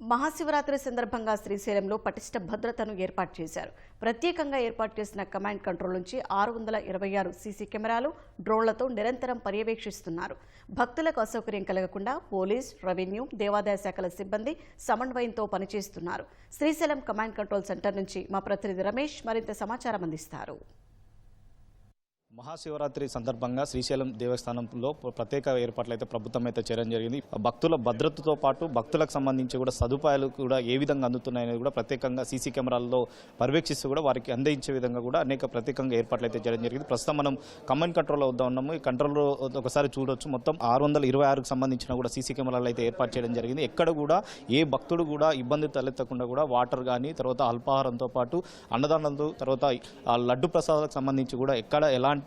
మహాశివరాత్రి సందర్భంగా శ్రీశైలంలో పటిష్ట భద్రతను ఏర్పాటు చేశారు. ప్రత్యేకంగా ఏర్పాటు చేసిన కమాండ్ కంట్రోల్ నుంచి 626 సీసీ కెమెరాలు, డ్రోన్లతో నిరంతరం పర్యవేక్షిస్తున్నారు. భక్తులకు అసౌకర్యం కలగకుండా పోలీస్, రెవెన్యూ, దేవాదాయ శాఖల సిబ్బంది సమన్వయంతో పనిచేస్తున్నారు. శ్రీశైలం కమాండ్ కంట్రోల్ సెంటర్ నుంచి మా ప్రతినిధి రమేష్ మరింత సమాచారం అందిస్తారు. మహాశివరాత్రి సందర్భంగా శ్రీశైలం దేవస్థానంలో ప్రత్యేక ఏర్పాట్లు అయితే ప్రభుత్వం అయితే చేయడం జరిగింది. భక్తుల భద్రతతో పాటు భక్తులకు సంబంధించి కూడా సదుపాయాలు కూడా ఏ విధంగా అందుతున్నాయనేది కూడా ప్రత్యేకంగా సీసీ కెమెరాల్లో పర్యవేక్షిస్తూ కూడా వారికి అందించే విధంగా కూడా అనేక ప్రత్యేకంగా ఏర్పాట్లు అయితే చేయడం జరిగింది. ప్రస్తుతం మనం కమాండ్ కంట్రోల్లో వద్ద ఉన్నాము. ఈ కంట్రోల్లో ఒకసారి చూడొచ్చు. మొత్తం 626కు సంబంధించిన కూడా సీసీ కెమెరాలు అయితే ఏర్పాటు చేయడం జరిగింది. ఎక్కడ కూడా ఏ భక్తుడు కూడా ఇబ్బంది తలెత్తకుండా కూడా వాటర్ కానీ, తర్వాత అల్పాహారంతో పాటు అన్నదానాలతో, తర్వాత లడ్డు ప్రసాదాలకు సంబంధించి కూడా ఎక్కడ ఎలాంటి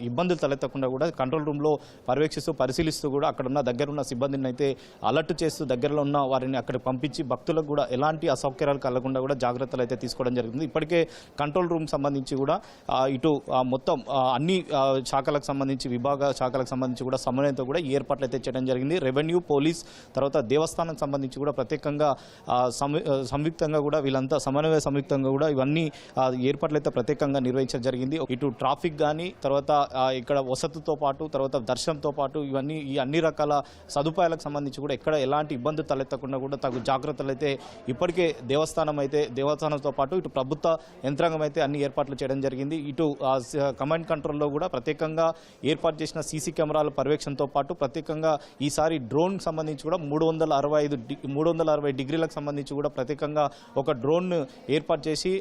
ఇబ్బందులు తలెత్తకుండా కూడా కంట్రోల్ రూమ్లో పర్యవేక్షిస్తూ పరిశీలిస్తూ కూడా అక్కడ ఉన్న దగ్గరున్న సిబ్బందిని అయితే అలర్ట్ చేస్తూ దగ్గరలో ఉన్న వారిని అక్కడ పంపించి భక్తులకు కూడా ఎలాంటి అసౌకర్యాలు కలగకుండా కూడా జాగ్రత్తలు అయితే తీసుకోవడం జరిగింది. ఇప్పటికే కంట్రోల్ రూమ్ సంబంధించి కూడా ఇటు మొత్తం అన్ని శాఖలకు సంబంధించి విభాగ శాఖలకు సంబంధించి కూడా సమన్వయంతో కూడా ఈ ఏర్పాట్లు అయితే చేయడం జరిగింది. రెవెన్యూ, పోలీస్, తర్వాత దేవస్థానం సంబంధించి కూడా ప్రత్యేకంగా సంయుక్తంగా కూడా వీళ్ళంతా సమన్వయ సంయుక్తంగా కూడా ఇవన్నీ ఏర్పాట్లు అయితే ప్రత్యేకంగా నిర్వహించడం జరిగింది. ఇటు ట్రాఫిక్ కానీ, తర్వాత ఇక్కడ వసతితో పాటు, తర్వాత దర్శనంతో పాటు ఇవన్నీ ఈ అన్ని రకాల సదుపాయాలకు సంబంధించి కూడా ఎక్కడ ఎలాంటి ఇబ్బంది తలెత్తకుండా కూడా తగు జాగ్రత్తలు అయితే ఇప్పటికే దేవస్థానంతో పాటు ఇటు ప్రభుత్వ యంత్రాంగం అయితే అన్ని ఏర్పాట్లు చేయడం జరిగింది. ఇటు కమాండ్ కంట్రోల్లో కూడా ప్రత్యేకంగా ఏర్పాటు చేసిన సీసీ కెమెరాల పర్యవేక్షణతో పాటు ప్రత్యేకంగా ఈసారి డ్రోన్ సంబంధించి కూడా 360 డిగ్రీలకు సంబంధించి కూడా ప్రత్యేకంగా ఒక డ్రోన్ ఏర్పాటు చేసి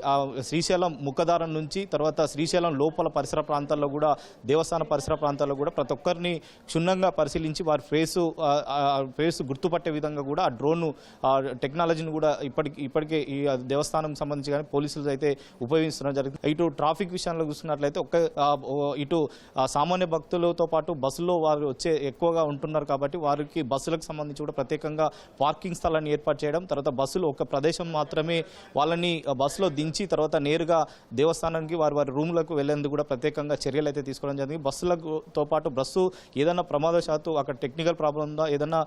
శ్రీశైలం ముఖద్వారం నుంచి తర్వాత శ్రీశైలం లోపల పరిసర ప్రాంతాల్లో కూడా దేవస్థాన పరిసర ప్రాంతాల్లో కూడా ప్రతి ఒక్కరిని క్షుణ్ణంగా పరిశీలించి వారి ఫేస్ గుర్తుపట్టే విధంగా కూడా ఆ డ్రోన్ టెక్నాలజీని కూడా ఇప్పటికే ఈ దేవస్థానం సంబంధించి కానీ పోలీసులు అయితే ఉపయోగిస్తున్న జరుగుతుంది. ఇటు ట్రాఫిక్ విషయంలో చూసుకున్నట్లయితే ఇటు సామాన్య భక్తులతో పాటు బస్సులో వారు ఎక్కువగా ఉంటున్నారు కాబట్టి వారికి బస్సులకు సంబంధించి కూడా ప్రత్యేకంగా పార్కింగ్ స్థలాన్ని ఏర్పాటు చేయడం, తర్వాత బస్సులు ఒక ప్రదేశం మాత్రమే వాళ్ళని బస్సులో దించి తర్వాత నేరుగా దేవస్థానానికి వారి రూమ్లకు వెళ్లేందుకు కూడా ప్రత్యేకంగా చర్యలు అయితే తీసుకోవడం జరిగింది. బస్సులతో పాటు బస్సు ఏదైనా ప్రమాదశాత్తు అక్కడ టెక్నికల్ ప్రాబ్లం ఉందా ఏదైనా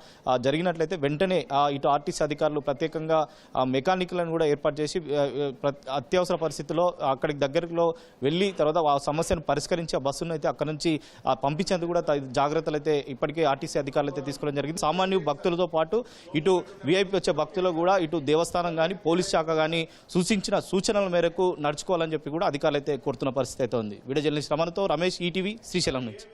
జరిగినట్లయితే వెంటనే ఇటు ఆర్టీసీ అధికారులు ప్రత్యేకంగా మెకానిక్లను కూడా ఏర్పాటు చేసి అత్యవసర పరిస్థితుల్లో అక్కడికి దగ్గరలో వెళ్ళి తర్వాత ఆ సమస్యను పరిష్కరించి ఆ బస్సును అయితే అక్కడ నుంచి పంపించేందుకు కూడా జాగ్రత్తలు అయితే ఇప్పటికే ఆర్టీసీ అధికారులు అయితే తీసుకోవడం జరిగింది. సామాన్య భక్తులతో పాటు ఇటు వీఐపీ వచ్చే భక్తులు కూడా ఇటు దేవస్థానం కానీ పోలీస్ శాఖ కానీ సూచించిన సూచనల మేరకు నడుచుకోవాలని చెప్పి కూడా అధికారులు అయితే కోరుతున్న పరిస్థితి అయితే ఉంది. వీడియో జర్నలిస్ట్ రమణతో రమేష్, ఈటీవీ, శ్రీశైలం నుంచి.